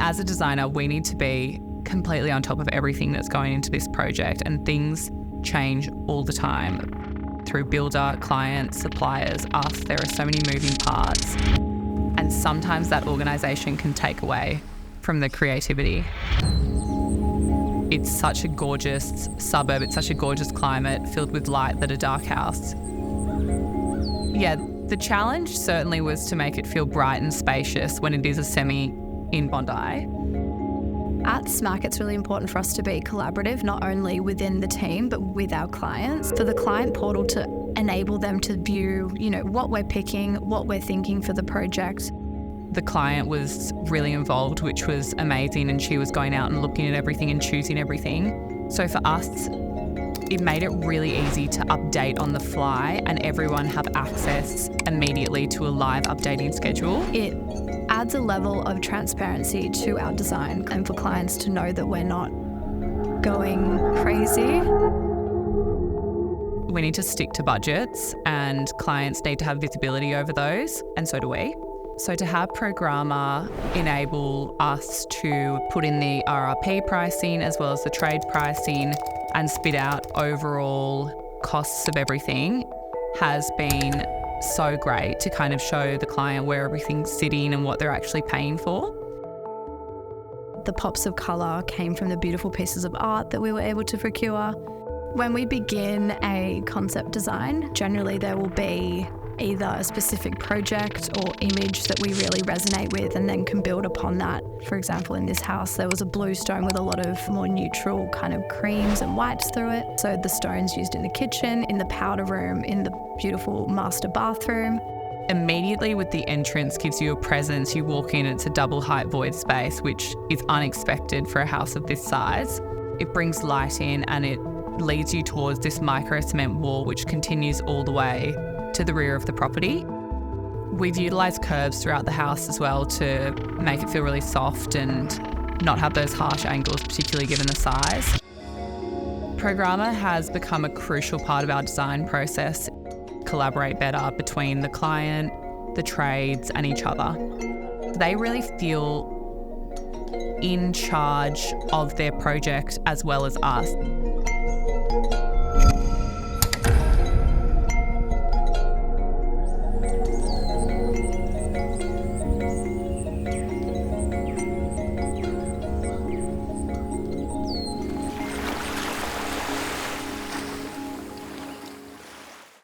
as a designer, we need to be completely on top of everything that's going into this project, and things change all the time. Through builder, clients, suppliers, us, there are so many moving parts. And sometimes that organisation can take away from the creativity. It's such a gorgeous suburb, it's such a gorgeous climate filled with light that a dark house. Yeah, the challenge certainly was to make it feel bright and spacious when it is a semi in Bondi. At SMAC, it's really important for us to be collaborative, not only within the team, but with our clients. For the client portal to enable them to view, what we're picking, what we're thinking for the project. The client was really involved, which was amazing, and she was going out and looking at everything and choosing everything. So for us, it made it really easy to update on the fly and everyone have access immediately to a live updating schedule. It adds a level of transparency to our design and for clients to know that we're not going crazy. We need to stick to budgets and clients need to have visibility over those, and so do we. So to have Programa enable us to put in the RRP pricing as well as the trade pricing and spit out overall costs of everything has been so great to kind of show the client where everything's sitting and what they're actually paying for. The pops of colour came from the beautiful pieces of art that we were able to procure. When we begin a concept design, generally there will be either a specific project or image that we really resonate with and then can build upon that. For example, in this house, there was a bluestone with a lot of more neutral kind of creams and whites through it. So the stones used in the kitchen, in the powder room, in the beautiful master bathroom. Immediately with the entrance gives you a presence. You walk in, it's a double height void space, which is unexpected for a house of this size. It brings light in and it leads you towards this microcement wall, which continues all the way to the rear of the property. We've utilised curves throughout the house as well to make it feel really soft and not have those harsh angles, particularly given the size. Programa has become a crucial part of our design process. Collaborate better between the client, the trades and each other. They really feel in charge of their project as well as us.